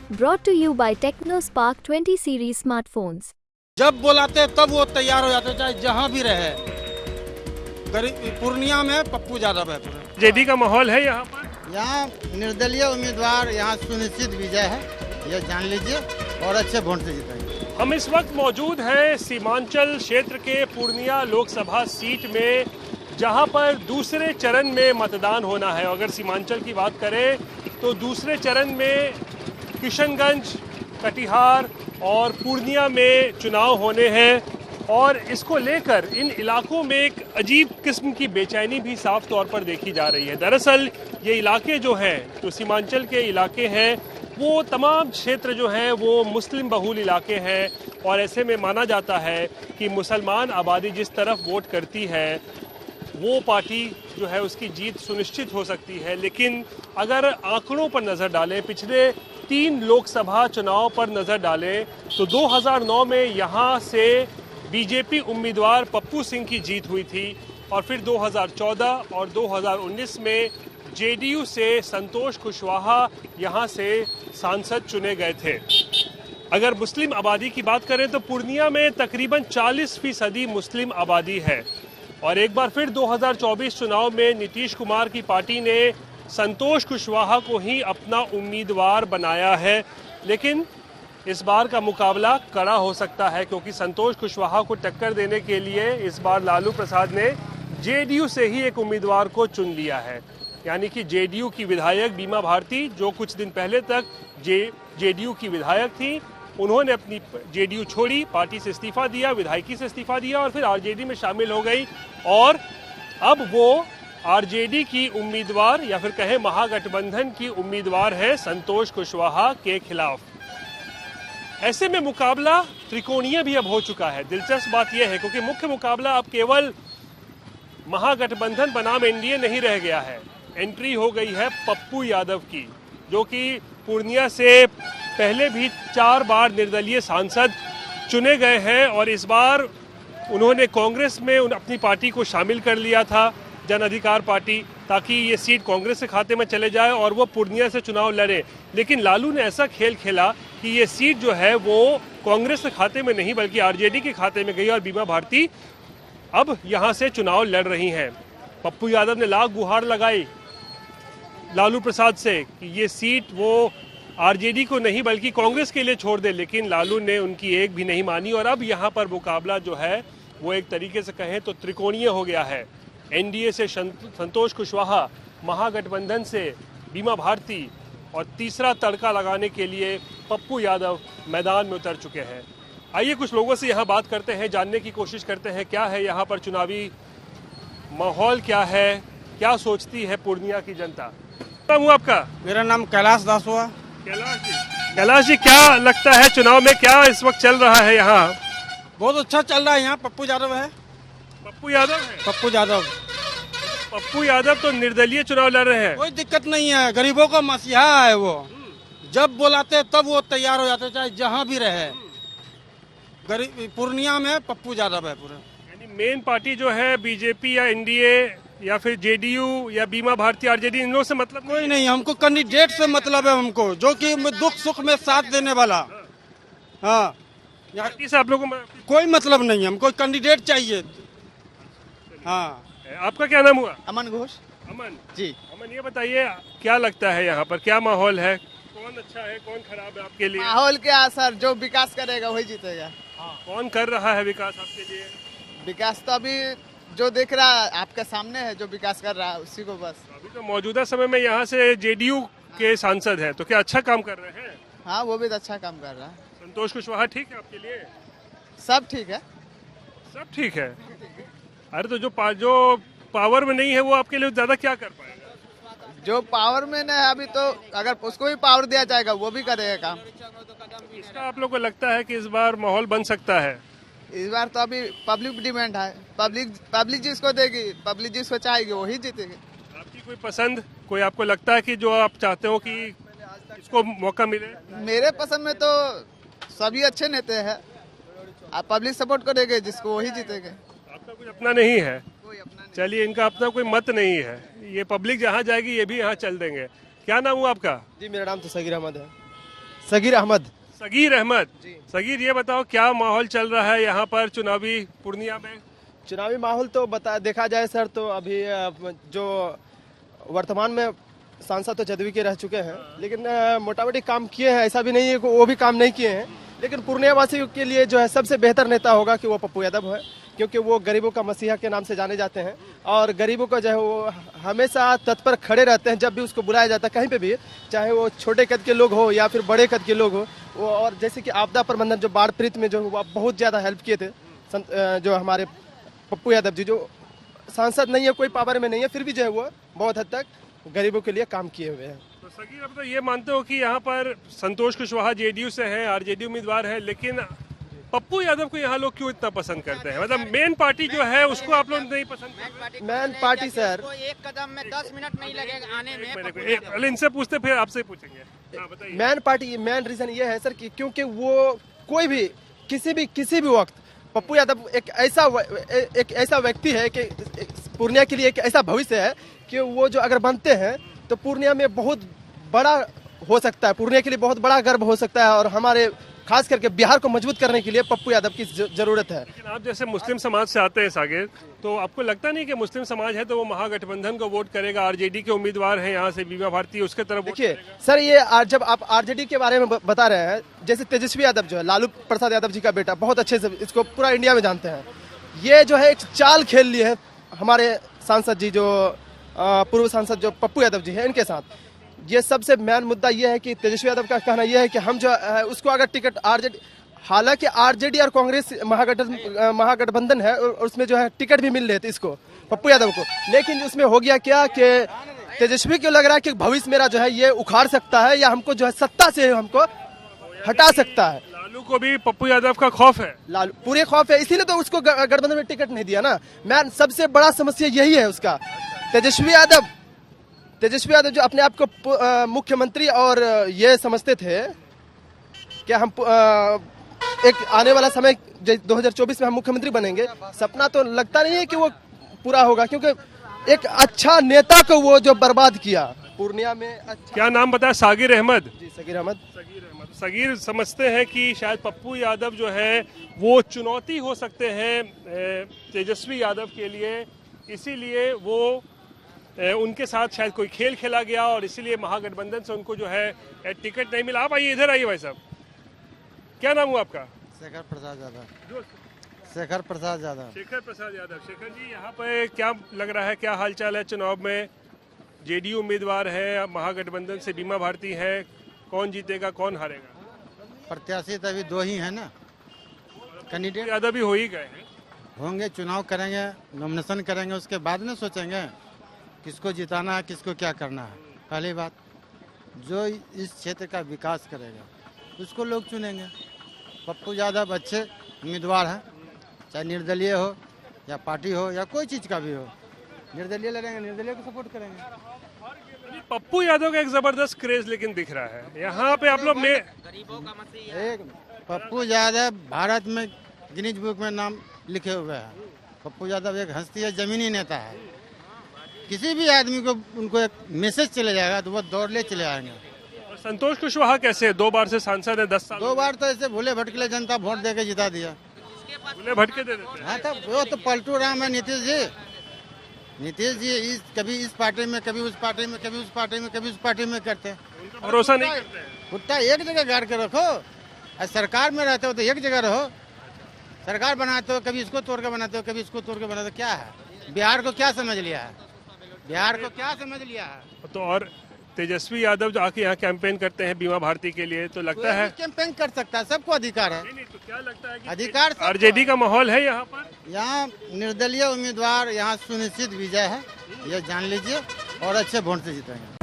Brought to you by TechnoSpark 20 series smartphones. जब बुलाते तब वो तैयार हो जाते, चाहे जहाँ भी रहे। पूर्णिया में पप्पू यादव है पूरा। जेडी का माहौल है यहाँ पर। यहाँ निर्दलीय उम्मीदवार यहाँ सुनिश्चित विजय है, ये जान लीजिए, और अच्छे वोट से जीतेंगे। हम इस वक्त मौजूद हैं सीमांचल क्षेत्र के पूर्णिया लोकसभा सीट में, जहां पर दूसरे चरण में मतदान होना है। अगर सीमांचल की बात करें तो दूसरे चरण में किशनगंज, कटिहार और पूर्णिया में चुनाव होने हैं और इसको लेकर इन इलाकों में एक अजीब किस्म की बेचैनी भी साफ तौर पर देखी जा रही है। दरअसल ये इलाके जो हैं, जो सीमांचल के इलाके हैं, वो तमाम क्षेत्र जो हैं वो मुस्लिम बहुल इलाके हैं और ऐसे में माना जाता है कि मुसलमान आबादी जिस तरफ वोट करती है वो पार्टी जो है उसकी जीत सुनिश्चित हो सकती है। लेकिन अगर आंकड़ों पर नज़र डालें, पिछले 3 लोकसभा चुनाव पर नज़र डालें तो 2009 में यहाँ से बीजेपी उम्मीदवार पप्पू सिंह की जीत हुई थी और फिर 2014 और 2019 में जेडीयू से संतोष कुशवाहा यहाँ से सांसद चुने गए थे। अगर मुस्लिम आबादी की बात करें तो पूर्णिया में तकरीबन 40% मुस्लिम आबादी है और एक बार फिर 2024 चुनाव में नीतीश कुमार की पार्टी ने संतोष कुशवाहा को ही अपना उम्मीदवार बनाया है। लेकिन इस बार का मुकाबला कड़ा हो सकता है क्योंकि संतोष कुशवाहा को टक्कर देने के लिए इस बार लालू प्रसाद ने जेडीयू से ही एक उम्मीदवार को चुन लिया है। यानी कि जेडीयू की विधायक बीमा भारती, जो कुछ दिन पहले तक जेडीयू की विधायक थी, उन्होंने अपनी जेडीयू छोड़ी, पार्टी से इस्तीफा दिया, विधायकी से इस्तीफा दिया और फिर आरजेडी में शामिल हो गई और अब वो आरजेडी की उम्मीदवार या फिर कहें महागठबंधन की उम्मीदवार है संतोष कुशवाहा के खिलाफ। ऐसे में मुकाबला त्रिकोणीय भी अब हो चुका है। दिलचस्प बात यह है क्योंकि मुख्य मुकाबला अब केवल महागठबंधन बनाम एनडीए नहीं रह गया है, एंट्री हो गई है पप्पू यादव की, जो कि पूर्णिया से पहले भी 4 बार निर्दलीय सांसद चुने गए हैं और इस बार उन्होंने कांग्रेस में अपनी पार्टी को शामिल कर लिया था, जन अधिकार पार्टी, ताकि ये सीट कांग्रेस के खाते में चले जाए और वो पूर्णिया से चुनाव लड़े। लेकिन लालू ने ऐसा खेल खेला कि ये सीट जो है वो कांग्रेस के खाते में नहीं बल्कि आरजेडी के खाते में गई और बीमा भारती अब यहाँ से चुनाव लड़ रही हैं। पप्पू यादव ने लाख गुहार लगाई लालू प्रसाद से कि ये सीट वो आरजेडी को नहीं बल्कि कांग्रेस के लिए छोड़ दे, लेकिन लालू ने उनकी एक भी नहीं मानी और अब यहाँ पर मुकाबला जो है वो एक तरीके से कहें तो त्रिकोणीय हो गया है। एनडीए से संतोष कुशवाहा, महागठबंधन से बीमा भारती और तीसरा तड़का लगाने के लिए पप्पू यादव मैदान में उतर चुके हैं। आइए कुछ लोगों से यहाँ बात करते हैं, जानने की कोशिश करते हैं क्या है यहाँ पर चुनावी माहौल, क्या है, क्या सोचती है पूर्णिया की जनता। हूँ आपका? मेरा नाम कैलाश दास हुआ। कैलाश जी, क्या लगता है चुनाव में क्या इस वक्त चल रहा है यहाँ? बहुत अच्छा चल रहा है यहाँ। पप्पू यादव है। पप्पू यादव है? पप्पू यादव तो निर्दलीय चुनाव लड़ रहे हैं। कोई दिक्कत नहीं है, गरीबों का मसीहा है वो। जब बुलाते तब वो तैयार हो जाते, चाहे जहाँ भी रहे। पूर्णिया में पप्पू यादव है पूरा। यानी मेन पार्टी जो है बीजेपी या एनडीए या फिर जेडीयू या बीमा भारती, आरजेडी, इन लोगों से मतलब कोई नहीं। हमको कैंडिडेट से मतलब है, हमको जो कि दुख सुख में साथ देने वाला। हाँ, पार्टी से आप लोगों को कोई मतलब नहीं है, हमको कैंडिडेट चाहिए। हाँ। आपका क्या नाम हुआ? अमन घोष। अमन जी। अमन, ये बताइए क्या लगता है यहाँ पर क्या माहौल है, कौन अच्छा है कौन खराब है आपके लिए? माहौल क्या सर, जो विकास करेगा वही जीतेगा। कौन कर रहा है विकास आपके लिए? विकास तो अभी जो देख रहा है आपके सामने है, जो विकास कर रहा है उसी को बस। अभी तो मौजूदा समय में यहाँ से जेडीयू के सांसद हैं, तो क्या अच्छा काम कर रहे हैं? हाँ, वो भी अच्छा काम कर रहा है। संतोष कुशवाहा ठीक है आपके लिए? सब ठीक है। सब ठीक है। अरे तो जो पावर में नहीं है वो आपके लिए ज्यादा क्या कर पाएगा? जो पावर में नहीं है अभी, तो अगर उसको भी पावर दिया जाएगा वो भी करेगा काम। इसका आप लोग को लगता है कि इस बार माहौल बन सकता है? इस बार तो अभी पब्लिक डिमांड है, पब्लिक जिसको देगी, पब्लिक जिसको चाहेगी वही जीतेगी। आपकी कोई पसंद, कोई आपको लगता है कि जो आप चाहते हो कि इसको मौका मिले? मेरे पसंद में तो सभी अच्छे नेता हैं, आप पब्लिक सपोर्ट करेंगे जिसको वही जीतेंगे। आपका कुछ अपना नहीं है? कोई अपना नहीं। चलिए, इनका अपना कोई मत नहीं है, ये पब्लिक जहाँ जाएगी ये भी यहाँ चल देंगे। क्या नाम हुआ आपका? जी, मेरा नाम तो सगीर अहमद है। सगीर अहमद। सगीर अहमद। सगीर, ये बताओ क्या माहौल चल रहा है यहाँ पर चुनावी पूर्णिया में? चुनावी माहौल तो देखा जाए सर तो अभी जो वर्तमान में सांसद तो जदयू के रह चुके हैं, लेकिन मोटा मोटी काम किए हैं, ऐसा भी नहीं है कि वो भी काम नहीं किए हैं। लेकिन पूर्णिया वासियों के लिए जो है सबसे बेहतर नेता होगा कि वो पप्पू यादव है, क्योंकि वो गरीबों का मसीहा के नाम से जाने जाते हैं और गरीबों का जो है वो हमेशा तत्पर खड़े रहते हैं। जब भी उसको बुलाया जाता है कहीं पे भी, चाहे वो छोटे कद के लोग हो या फिर बड़े कद के लोग हो, वो और जैसे कि आपदा प्रबंधन जो बाढ़ पीड़ित में जो वो बहुत ज़्यादा हेल्प किए थे जो हमारे पप्पू यादव जी, जो सांसद नहीं है, कोई पावर में नहीं है, फिर भी जो है वो बहुत हद तक गरीबों के लिए काम किए हुए हैं। तो सगीर, अब तो ये मानते हो कि यहाँ पर संतोष कुशवाहा जेडीयू से हैं, आरजेडी उम्मीदवार है, लेकिन पप्पू यादव को यहाँ लोग क्यों इतना पसंद करते हैं? मतलब मेन पार्टी जो है उसको आप लोग नहीं पसंद करते? मेन पार्टी सर, एक कदम में 10 मिनट नहीं लगेगा आने में। पहले इनसे पूछते फिर आपसे पूछेंगे। हाँ, बताइए। मेन पार्टी, मेन रीजन ये है सर कि क्योंकि वो कोई भी किसी भी वक्त पप्पू यादव एक ऐसा व्यक्ति है कि पूर्णिया के लिए एक ऐसा भविष्य है कि वो जो अगर बनते हैं तो पूर्णिया में बहुत बड़ा हो सकता है, पूर्णिया के लिए बहुत बड़ा गर्व हो सकता है और हमारे खास करके बिहार को मजबूत करने के लिए पप्पू यादव की जरूरत है। लेकिन आप जैसे मुस्लिम समाज से आते हैं सागिर, तो आपको लगता नहीं कि मुस्लिम समाज है तो वो महागठबंधन को वोट करेगा? आरजेडी के उम्मीदवार हैं यहाँ से, बीमा भारती, उसके तरफ देखिए सर, ये जब आप आरजेडी के बारे में बता रहे हैं, जैसे तेजस्वी यादव जो है लालू प्रसाद यादव जी का बेटा, बहुत अच्छे से इसको पूरा इंडिया में जानते हैं। ये जो है एक चाल खेल लिए है हमारे सांसद जी, जो पूर्व सांसद जो पप्पू यादव जी है, इनके साथ। ये सबसे मेन मुद्दा ये है कि तेजस्वी यादव का कहना यह है कि हम जो उसको अगर टिकट आरजेडी, हालांकि आरजेडी और कांग्रेस महागठबंधन है और उसमें जो है टिकट भी मिल रहे थे इसको, पप्पू यादव को, लेकिन उसमें हो गया क्या कि तेजस्वी को लग रहा है कि भविष्य मेरा जो है ये उखाड़ सकता है या हमको जो है सत्ता से हमको हटा सकता है। लालू को भी पप्पू यादव का खौफ है? लालू पूरे खौफ है, इसीलिए तो उसको गठबंधन में टिकट नहीं दिया ना। मैं सबसे बड़ा समस्या यही है उसका। तेजस्वी यादव जो अपने आप को मुख्यमंत्री और ये समझते थे कि हम एक आने वाला समय 2024 में हम मुख्यमंत्री बनेंगे, सपना तो लगता नहीं है कि वो पूरा होगा, क्योंकि एक अच्छा नेता को वो जो बर्बाद किया पूर्णिया में। अच्छा, क्या नाम बताया? सागिर अहमद। जी, सगीर अहमद। सगीर समझते हैं कि शायद पप्पू यादव जो है वो चुनौती हो सकते हैं तेजस्वी यादव के लिए, इसीलिए वो उनके साथ शायद कोई खेल खेला गया और इसीलिए महागठबंधन से उनको जो है टिकट नहीं मिला। आप आइए, इधर आइए भाई साहब। क्या नाम हुआ आपका? शेखर प्रसाद यादव। शेखर प्रसाद यादव। शेखर प्रसाद यादव। शेखर जी, यहाँ पे क्या लग रहा है, क्या हालचाल है चुनाव में? जेडीयू उम्मीदवार है, महागठबंधन से बीमा भारती है, कौन जीतेगा कौन हारेगा? प्रत्याशी तो अभी दो ही है ना, कैंडिडेट यादव भी हो ही गए हैं। होंगे, चुनाव करेंगे, नॉमिनेशन करेंगे, उसके बाद में सोचेंगे किसको जिताना है, किसको क्या करना है। पहली बात, जो इस क्षेत्र का विकास करेगा उसको लोग चुनेंगे। पप्पू यादव अच्छे उम्मीदवार हैं, चाहे निर्दलीय हो या पार्टी हो या कोई चीज़ का भी हो। निर्दलीय लड़ेंगे, निर्दलीय को सपोर्ट करेंगे। पप्पू यादव का एक जबरदस्त क्रेज लेकिन दिख रहा है यहाँ पे। आप लोग में एक पप्पू यादव भारत में गिनीज बुक में नाम लिखे हुए हैं। पप्पू यादव एक हस्ती है, जमीनी नेता है। किसी भी आदमी को उनको एक मैसेज चले जाएगा तो वो दौड़ ले चले आएंगे। और संतोष कुशवाहा कैसे 2 बार से सांसद है, 10 साल? 2 बार तो ऐसे भूले भटकले जनता वोट देके जिता दिया। भूले भटके दे देते हैं। हाँ, तो वो तो पलटू राम है नीतीश जी। नीतीश जी कभी इस पार्टी में, कभी उस पार्टी में, कभी उस पार्टी में, कभी उस पार्टी में करते हैं। भरोसा नहीं करते हैं। कुत्ता एक जगह गाड़ के रखो। सरकार में रहते हो तो एक जगह रहो। सरकार बनाते हो, कभी इसको तोड़ के बनाते हो, कभी इसको तोड़ के बनाते हो। क्या है, बिहार को क्या समझ लिया है? बिहार को क्या समझ लिया है? तो और तेजस्वी यादव जो आके यहाँ कैंपेन करते हैं बीमा भारती के लिए, तो लगता है कैंपेन कर सकता है, सबको अधिकार है। नहीं, तो क्या लगता है कि अधिकार आरजेडी का माहौल है यहाँ पर? यहाँ निर्दलीय उम्मीदवार यहाँ सुनिश्चित विजय है, ये जान लीजिए, और अच्छे वोट से जीतेंगे।